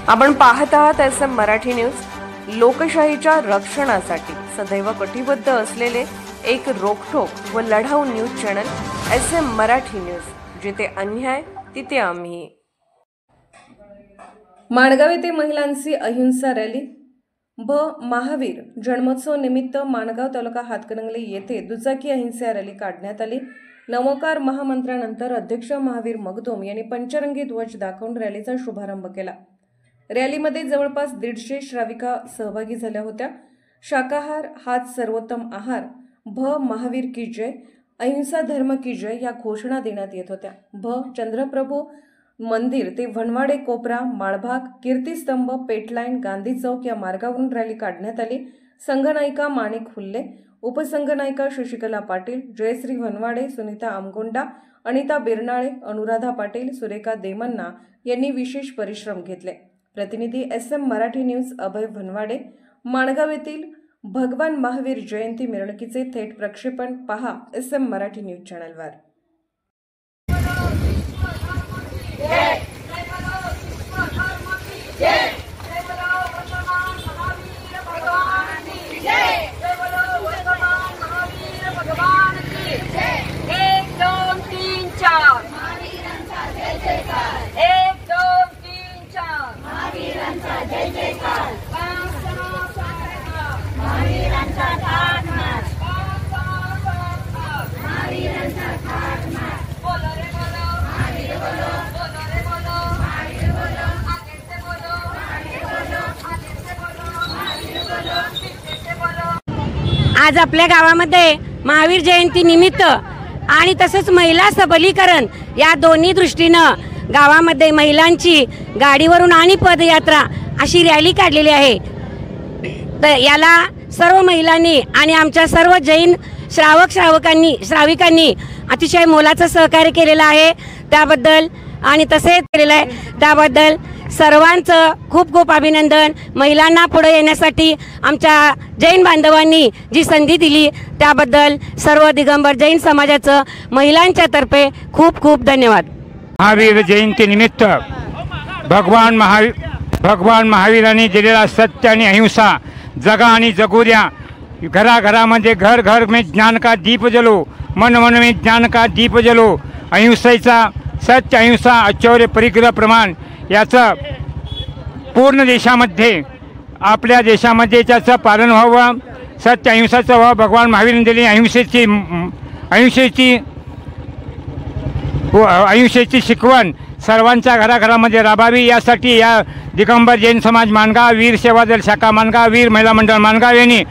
आपण पाहत आहात SM मराठी न्यूज। लोकशाहीच्या रक्षणासाठी सदैव कटिबद्ध असलेले एक रोखठोक व लढाऊ news channel SM Marathi news, जिथे अन्याय तिथे आम्ही। माणगाव येथे महिलांची अहिंसा रॅली महावीर जन्मोत्सव निमित्त माणगाव तालुका हातकणंगले येथे दुचाकी अहिंसा रॅली काढण्यात आली। नमोकार महामंत्रानंतर अध्यक्ष महावीर मगदूम यांनी पंचरंगी ध्वज दाखवून रॅलीचा शुभारंभ केला। रॅलीमध्ये जवळपास 150 श्राविका सहभागी झाल्या होत्या। शाकाहार हाच सर्वोत्तम आहार, महावीर की जय, अहिंसा धर्म की जय या घोषणा देण्यात येत होत्या। चंद्रप्रभू मंदिर ते वनवाडे कोपरा, माळभाग, कीर्तिस्तंभ, पेटलाईन, गांधी चौक या मार्गावरून रॅली काढण्यात आली। संघनायिका माणिक हुल्ले, उपसंघनायिका शशिकला पाटील, जयश्री वनवाडे, सुनीता आमगोंडा, अनिता बिरनाळे, अनुराधा पाटील, सुरेखा देमन्ना यांनी विशेष परिश्रम घेतले। प्रतिनिधी SM मराठी न्यूज अभय वनवाडे। माणगाव येथील भगवान महावीर जयंती मिरवणुकीचे थेट प्रक्षेपण पहा SM मराठी न्यूज चॅनलवर। आज आपल्या गावामध्ये महावीर जयंती निमित्त आणि तसंच महिला सबलीकरण या दोन्ही दृष्टीनं गावामध्ये महिलांची गाडीवरून आणि पदयात्रा अशी रॅली काढलेली आहे। तर याला सर्व महिलांनी आणि आमच्या सर्व जैन श्राविकांनी अतिशय मोलाचं सहकार्य केलेलं आहे। त्याबद्दल आणि तसेच केलेलं आहे त्याबद्दल सर्वांचं खूप खूप अभिनंदन। महिलांना पुढे येण्यासाठी आमच्या जैन बांधवांनी जी संधी दिली त्याबद्दल सर्व दिगंबर जैन समाजाचं महिलांच्या तर्फे खूप खूप धन्यवाद। महावीर जयंती निमित्त भगवान महावीरांनी दिलेला सत्य आणि अहिंसा जगा आणि जगू द्या। घराघरामध्ये घर घर में ज्ञान का दीप जलो, मन मन में ज्ञान का दीप जलो। अहिंसेचा सत्य, अहिंसा, आचौर्य, परिग्रह, प्रमाण याचं पूर्ण देशामध्ये आपल्या देशामध्ये त्याचं पालन व्हावं, सत्य अहिंसाचं व्हावं। भगवान महावीरांनी दिलेली अहिंसेची शिकवण सर्वांच्या घराघरामध्ये राबावी, यासाठी या दिगंबर जैन समाज माणगाव, वीर सेवा दल शाखा माणगाव, वीर महिला मंडळ माणगाव यांनी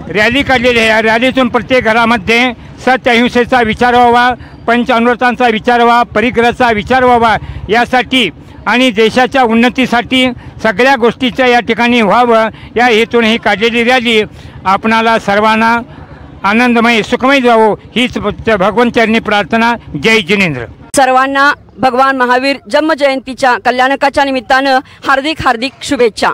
रॅली काढलेली आहे। या रॅलीतून प्रत्येक घरामध्ये सत्य अहिंसेचा विचार व्हावा, पंचामृतांचा विचार व्हावा, परिग्रहाचा विचार व्हावा, यासाठी आणि देशाच्या उन्नतीसाठी सगळ्या गोष्टीचं या ठिकाणी व्हावं या हेतून ही काढलेली रॅली आपणाला सर्वांना आनंदमय सुखमय जावो हीच भगवंतचरणी प्रार्थना। जय जिनेंद्र। सर्वांना भगवान महावीर जन्म जयंतीच्या कल्याणकाच्या निमित्तानं हार्दिक हार्दिक शुभेच्छा।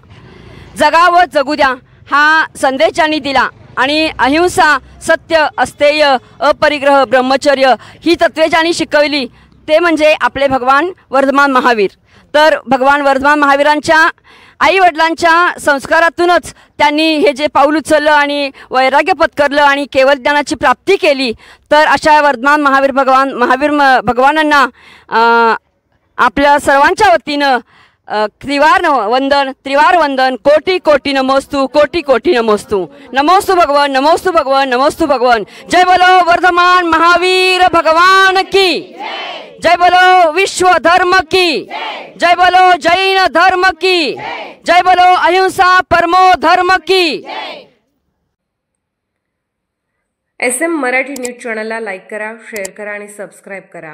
जगा व जगू द्या हा संदेश त्यांनी दिला आणि अहिंसा, सत्य, अस्तेय, अपरिग्रह, ब्रह्मचर्य ही तत्त्वे ज्यांनी शिकवली ते म्हणजे आपले भगवान वर्धमान महावीर। तर भगवान वर्धमान महावीरांच्या आई वडिलांच्या संस्कारातूनच त्यांनी हे जे पाऊल उचललं आणि वैराग्य पत्करलं आणि केवळ ज्ञानाची प्राप्ती केली। तर अशा वर्धमान महावीर भगवानांना आपल्या सर्वांच्या वतीनं त्रिवार वंदन, कोटी कोटी नमोस्तु, कोटी कोटी नमोस्तु। नमोस्तु भगवान, नमोस्तु भगवान, नमोस्तु भगवान। जय बोलो वर्धमान महावीर भगवान की जय, बोलो विश्व धर्म की जय, बोलो जैन धर्म की जय, बोलो अहिंसा परमो धर्म की। SM मराठी न्यूज चॅनलला लाईक करा, शेअर करा आणि सबस्क्राइब करा।